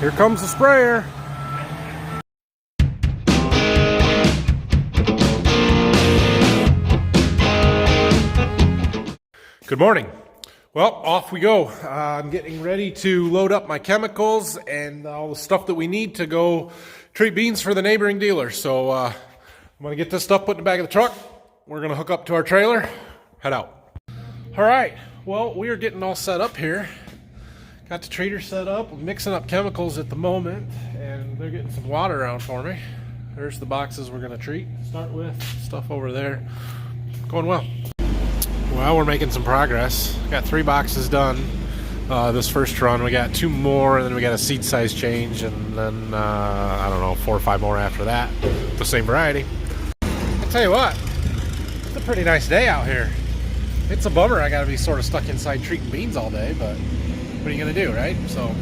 Here comes the sprayer. Good morning. Well, off we go. I'm getting ready to load up my chemicals and all the stuff that we need to go treat beans for the neighboring dealer. So I'm going to get this stuff put in the back of the truck. We're going to hook up to our trailer, head out. All right. Well, we are getting all set up here. Got the treater set up. I'm mixing up chemicals at the moment, and they're getting some water around for me. There's the boxes we're going to treat. Start with stuff over there. Going well. Well, we're making some progress. Got 3 boxes done this first run. We got 2 more, and then we got a seed size change, and then, I don't know, 4 or 5 more after that. The same variety. I'll tell you what, it's a pretty nice day out here. It's a bummer I gotta be sort of stuck inside treating beans all day, but what are you gonna do, right? So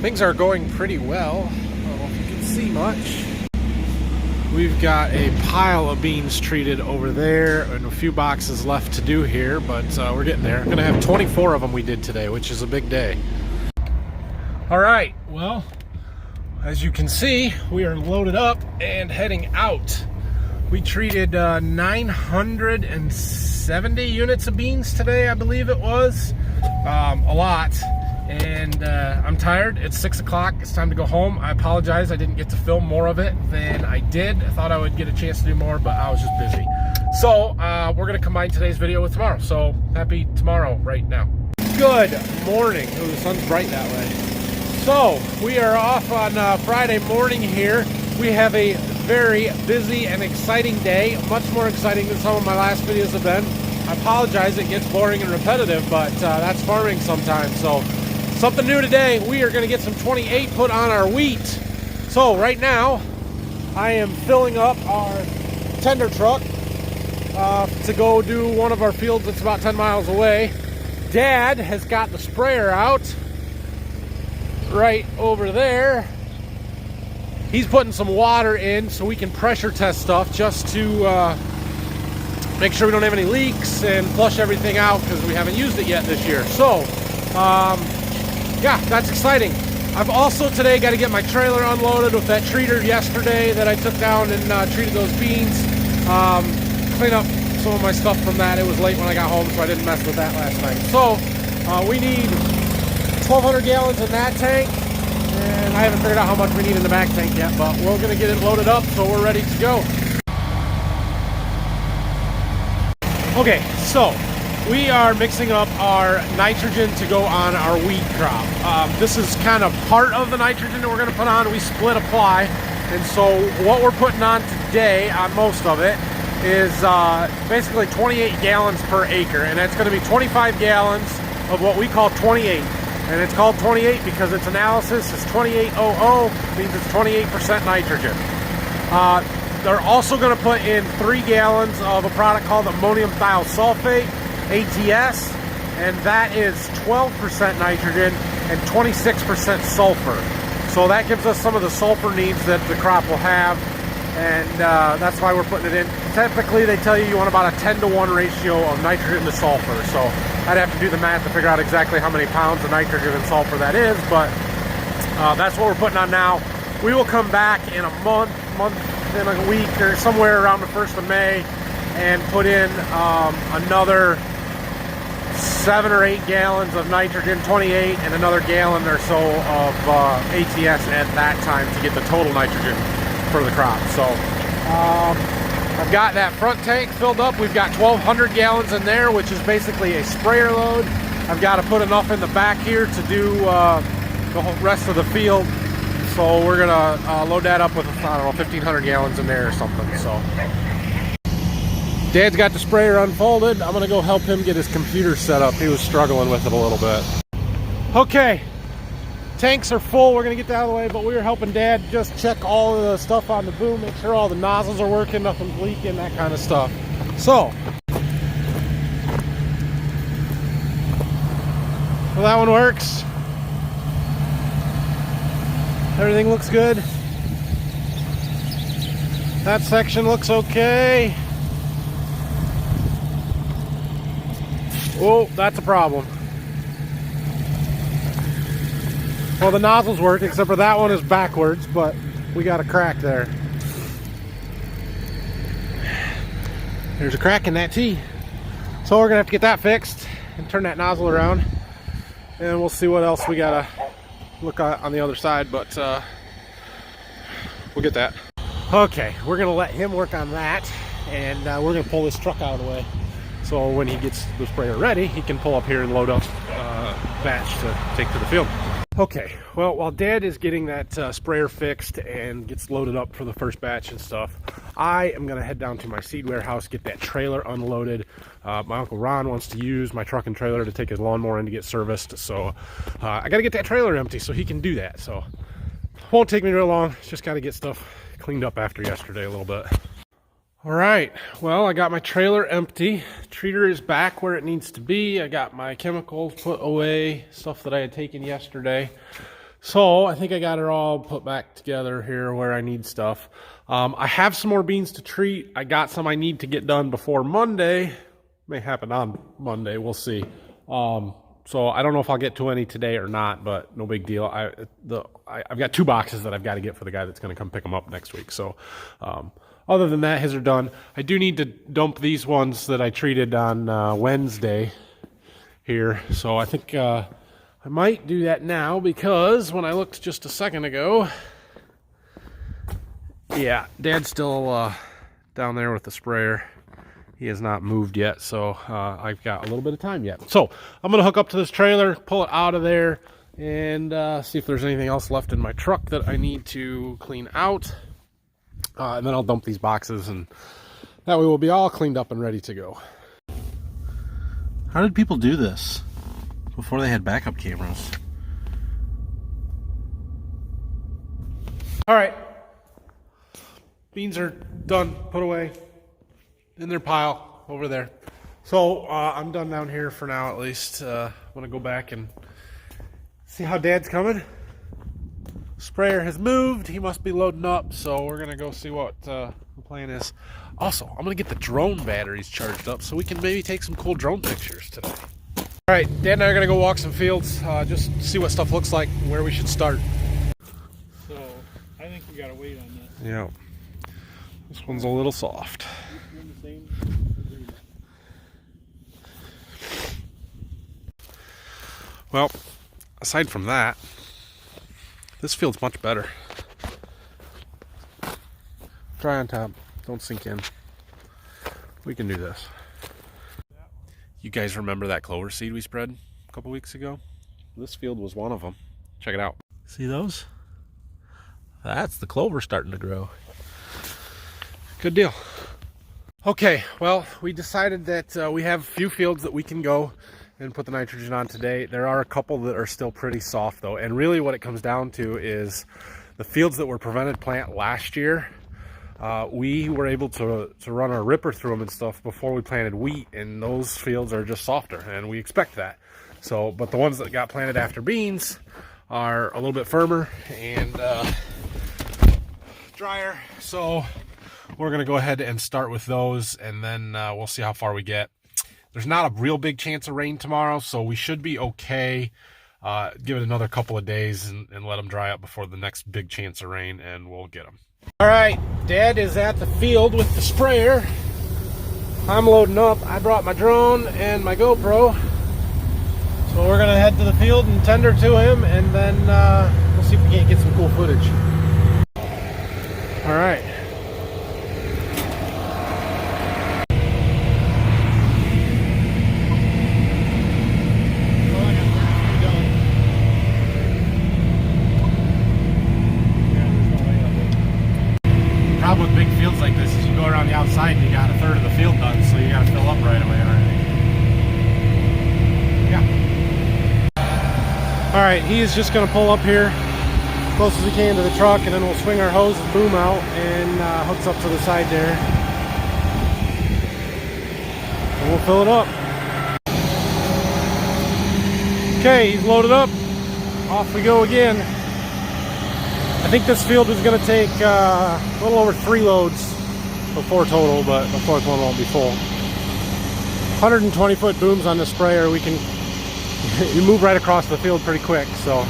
things are going pretty well. I don't know if you can see much. We've got a pile of beans treated over there and a few boxes left to do here, but we're getting there. I'm gonna have 24 of them we did today, which is a big day. All right, well, as you can see, we are loaded up and heading out. We treated 970 units of beans today, I believe it was. A lot. And I'm tired. It's 6 o'clock. It's time to go home. I apologize. I didn't get to film more of it than I did. I thought I would get a chance to do more, but I was just busy. So we're going to combine today's video with tomorrow. So happy tomorrow right now. Good morning. Oh, the sun's bright that way. So we are off on Friday morning here. We have a very busy and exciting day. Much more exciting than some of my last videos have been. I apologize. It gets boring and repetitive, but that's farming sometimes. So something new today, we are going to get some 28 put on our wheat. So right now, I am filling up our tender truck to go do one of our fields that's about 10 miles away. Dad has got the sprayer out right over there. He's putting some water in so we can pressure test stuff just to make sure we don't have any leaks and flush everything out because we haven't used it yet this year. So, yeah, that's exciting. I've also today got to get my trailer unloaded with that treater yesterday that I took down and treated those beans. Clean up some of my stuff from that. It was late when I got home, so I didn't mess with that last night. So we need 1,200 gallons in that tank, and I haven't figured out how much we need in the back tank yet, but we're going to get it loaded up so we're ready to go. Okay, so we are mixing up our nitrogen to go on our wheat crop. This is kind of part of the nitrogen that we're going to put on. We split apply, and so what we're putting on today on most of it is basically 28 gallons per acre, and that's going to be 25 gallons of what we call 28. And it's called 28 because its analysis is 2800, means it's 28% nitrogen. They're also going to put in 3 gallons of a product called ammonium thiosulfate, ATS, and that is 12% nitrogen and 26% sulfur. So that gives us some of the sulfur needs that the crop will have, and that's why we're putting it in. Typically, they tell you want about a 10-to-1 ratio of nitrogen to sulfur. So I'd have to do the math to figure out exactly how many pounds of nitrogen and sulfur that is, but that's what we're putting on now. We will come back in a month in a week or somewhere around the 1st of May and put in another 7 or 8 gallons of nitrogen, 28, and another gallon or so of ATS at that time to get the total nitrogen for the crop. So I've got that front tank filled up. We've got 1,200 gallons in there, which is basically a sprayer load. I've got to put enough in the back here to do the whole rest of the field. So we're gonna load that up with, I don't know, 1,500 gallons in there or something. So Dad's got the sprayer unfolded. I'm gonna go help him get his computer set up. He was struggling with it a little bit. Okay, tanks are full. We're gonna get that out of the way, but we were helping Dad just check all of the stuff on the boom, make sure all the nozzles are working, nothing's leaking, that kind of stuff. So, well, that one works. Everything looks good. That section looks okay. Oh, that's a problem. Well, the nozzles work, except for that one is backwards, but we got a crack there. There's a crack in that T. So we're gonna have to get that fixed and turn that nozzle around. And we'll see what else we gotta look at on the other side, but we'll get that. Okay, we're gonna let him work on that, and we're gonna pull this truck out of the way. So when he gets the sprayer ready, he can pull up here and load up batch to take to the field. Okay, well, while Dad is getting that sprayer fixed and gets loaded up for the first batch and stuff, I am going to head down to my seed warehouse, get that trailer unloaded. My Uncle Ron wants to use my truck and trailer to take his lawnmower in to get serviced, so I got to get that trailer empty so he can do that. So won't take me real long, just got to get stuff cleaned up after yesterday a little bit. All right, well, I got my trailer empty. Treater is back where it needs to be. I got my chemicals put away, stuff that I had taken yesterday. So I think I got it all put back together here where I need stuff. I have some more beans to treat. I got some I need to get done before Monday. May happen on Monday, we'll see. So I don't know if I'll get to any today or not, but no big deal. I've got 2 boxes that I've got to get for the guy that's going to come pick them up next week. So other than that, his are done. I do need to dump these ones that I treated on Wednesday here. So I think I might do that now, because when I looked just a second ago, yeah, Dad's still down there with the sprayer. He has not moved yet, so I've got a little bit of time yet. So I'm going to hook up to this trailer, pull it out of there, and see if there's anything else left in my truck that I need to clean out. And then I'll dump these boxes, and that way we'll be all cleaned up and ready to go. How did people do this before they had backup cameras? All right. Beans are done, put away in their pile over there. So I'm done down here for now, at least. I'm gonna go back and see how Dad's coming. Sprayer has moved. He must be loading up, so we're gonna go see what the plan is. Also, I'm gonna get the drone batteries charged up so we can maybe take some cool drone pictures today. All right, Dad and I are gonna go walk some fields, just see what stuff looks like and where we should start. So I think we gotta wait on this. Yeah, this one's a little soft. Well, aside from that, this field's much better. Dry on top, don't sink in. We can do this. You guys remember that clover seed we spread a couple weeks ago? This field was one of them. Check it out. See those? That's the clover starting to grow. Good deal. Okay, well, we decided that we have a few fields that we can go and put the nitrogen on today. There are a couple that are still pretty soft though, and really what it comes down to is the fields that were prevented plant last year. We were able to run our ripper through them and stuff before we planted wheat, and those fields are just softer, and we expect that. So, but the ones that got planted after beans are a little bit firmer and drier. So we're gonna go ahead and start with those, and then we'll see how far we get. There's not a real big chance of rain tomorrow, so we should be okay. Give it another couple of days and let them dry up before the next big chance of rain, and we'll get them. All right, Dad is at the field with the sprayer. I'm loading up. I brought my drone and my GoPro. So we're gonna head to the field and tender to him, and then we'll see if we can't get some cool footage. All right. Problem with big fields like this is you go around the outside and you got a third of the field done, so you got to fill up right away and everything. Yeah. All right, he is just going to pull up here as close as he can to the truck, and then we'll swing our hose and boom out, and hooks up to the side there, and we'll fill it up. Okay, he's loaded up. Off we go again. I think this field is going to take a little over 3 loads before total, but the 4th one won't be full. 120 foot booms on the sprayer. We can you move right across the field pretty quick, so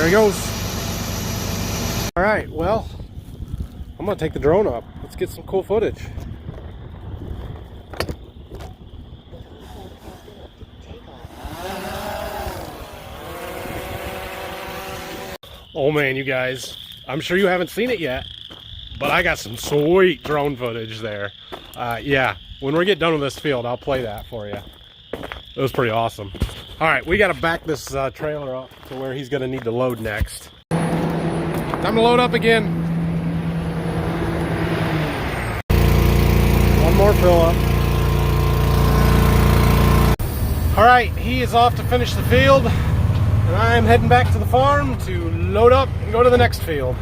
There he goes. All right, well, I'm gonna take the drone up. Let's get some cool footage. Oh man, you guys, I'm sure you haven't seen it yet, but I got some sweet drone footage there. Yeah, when we get done with this field, I'll play that for you. It was pretty awesome. All right, we got to back this trailer up to where he's going to need to load next. Time to load up again. One more fill up. All right, he is off to finish the field, and I'm heading back to the farm to load up and go to the next field.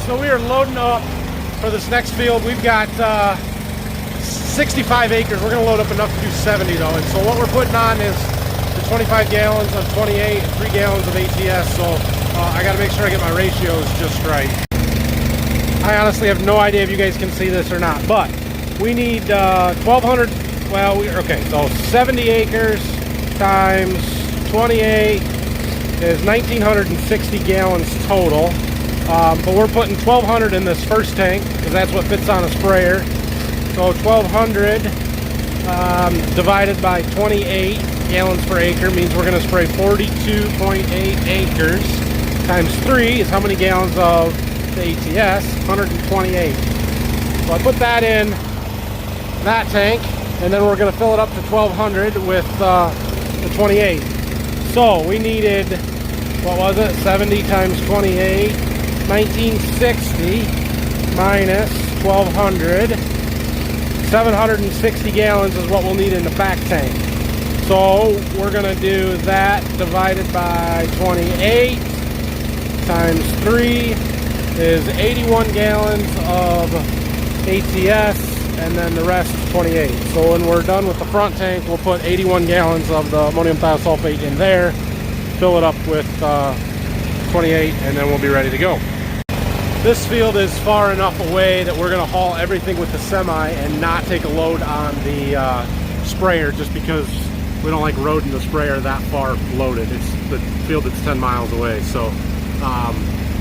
So we are loading up for this next field. We've got 65 acres. We're going to load up enough to do 70 though. And so what we're putting on is the 25 gallons of 28 and 3 gallons of ATS. So I got to make sure I get my ratios just right. I honestly have no idea if you guys can see this or not, but we need 1,200. Well, okay, so 70 acres times 28 is 1,960 gallons total. But we're putting 1,200 in this first tank because that's what fits on a sprayer. So 1,200 divided by 28 gallons per acre means we're going to spray 42.8 acres times 3 is how many gallons of the ATS? 128. So I put that in that tank, and then we're going to fill it up to 1,200 with the 28. So we needed, what was it, 70 times 28, 1960 minus 1,200, 760 gallons is what we'll need in the back tank. So we're going to do that divided by 28 times 3 is 81 gallons of ATS, and then the rest 28. So when we're done with the front tank, we'll put 81 gallons of the ammonium thiosulfate in there, fill it up with 28, and then we'll be ready to go. This field is far enough away that we're going to haul everything with the semi and not take a load on the sprayer, just because we don't like roading the sprayer that far loaded. It's the field that's 10 miles away, so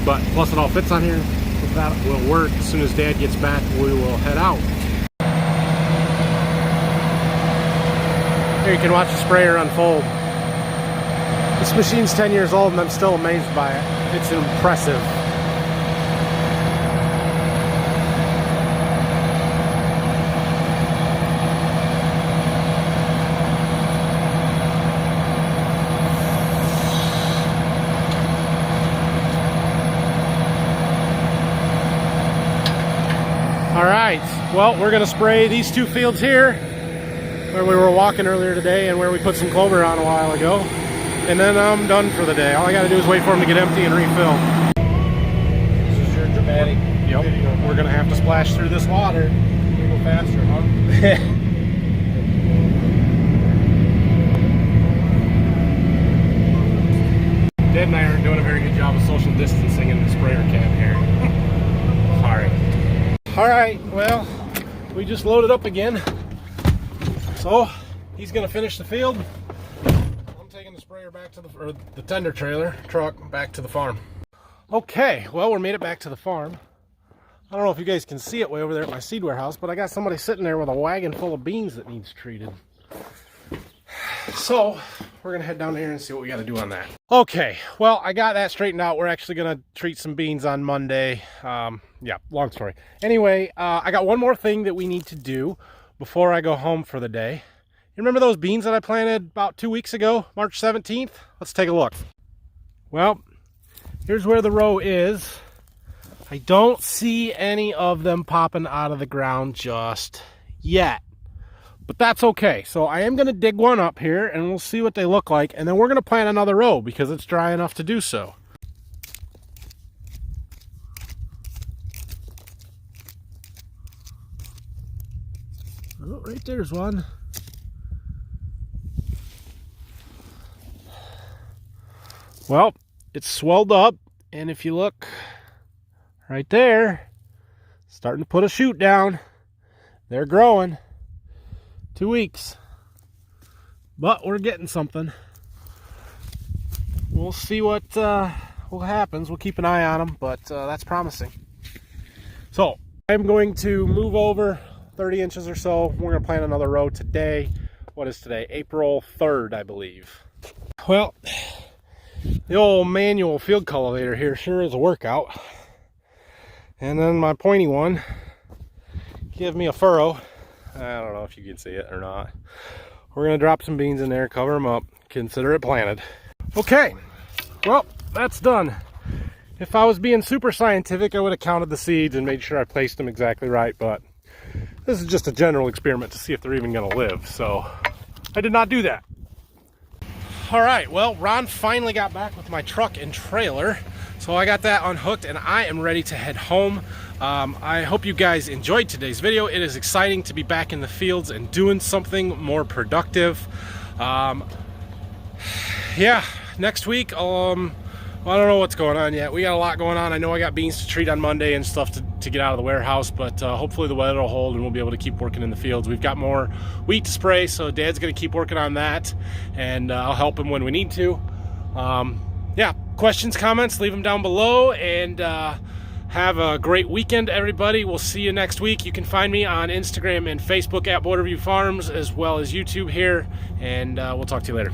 But plus it all fits on here. So that will work. As soon as Dad gets back, we will head out. Here you can watch the sprayer unfold. This machine's 10 years old and I'm still amazed by it. It's impressive. All right, well, we're gonna spray these two fields here where we were walking earlier today and where we put some clover on a while ago. And then I'm done for the day. All I gotta do is wait for them to get empty and refill. This is your dramatic Yep, video. we're gonna have to splash through this water. You go faster, huh? Dad and I aren't doing a very good job of social distancing in the sprayer can here. Sorry. All right, well, we just loaded up again. So he's gonna finish the field. I'm taking the sprayer back to the tender trailer truck back to the farm. Okay, well, we made it back to the farm. I don't know if you guys can see it way over there at my seed warehouse, but I got somebody sitting there with a wagon full of beans that needs treated. So we're gonna head down here and see what we gotta do on that. Okay, well, I got that straightened out. We're actually gonna treat some beans on Monday. Yeah, long story. Anyway, I got one more thing that we need to do before I go home for the day. You remember those beans that I planted about 2 weeks ago, March 17th? Let's take a look. Well, here's where the row is. I don't see any of them popping out of the ground just yet. But that's okay. So I am going to dig one up here and we'll see what they look like. And then we're going to plant another row because it's dry enough to do so. Oh, right there's one. Well, it's swelled up. And if you look right there, starting to put a shoot down. They're growing. 2 weeks, but we're getting something. We'll see what happens. We'll keep an eye on them, but that's promising. So I'm going to move over 30 inches or so. We're going to plant another row today. What is today? April 3rd, I believe. Well, the old manual field cultivator here sure is a workout. And then my pointy one give me a furrow. I don't know if you can see it or not. We're going to drop some beans in there, cover them up, consider it planted. Okay, well, that's done. If I was being super scientific, I would have counted the seeds and made sure I placed them exactly right, but this is just a general experiment to see if they're even going to live, so I did not do that. All right, well, Ron finally got back with my truck and trailer, so I got that unhooked and I am ready to head home. I hope you guys enjoyed today's video. It is exciting to be back in the fields and doing something more productive. Yeah, next week, well, I don't know what's going on yet. We got a lot going on. I know I got beans to treat on Monday and stuff to get out of the warehouse, but hopefully the weather will hold and we'll be able to keep working in the fields. We've got more wheat to spray, so Dad's gonna keep working on that, and I'll help him when we need to. Yeah, questions, comments, leave them down below, and have a great weekend, everybody. We'll see you next week. You can find me on Instagram and Facebook at Borderview Farms, as well as YouTube here, and we'll talk to you later.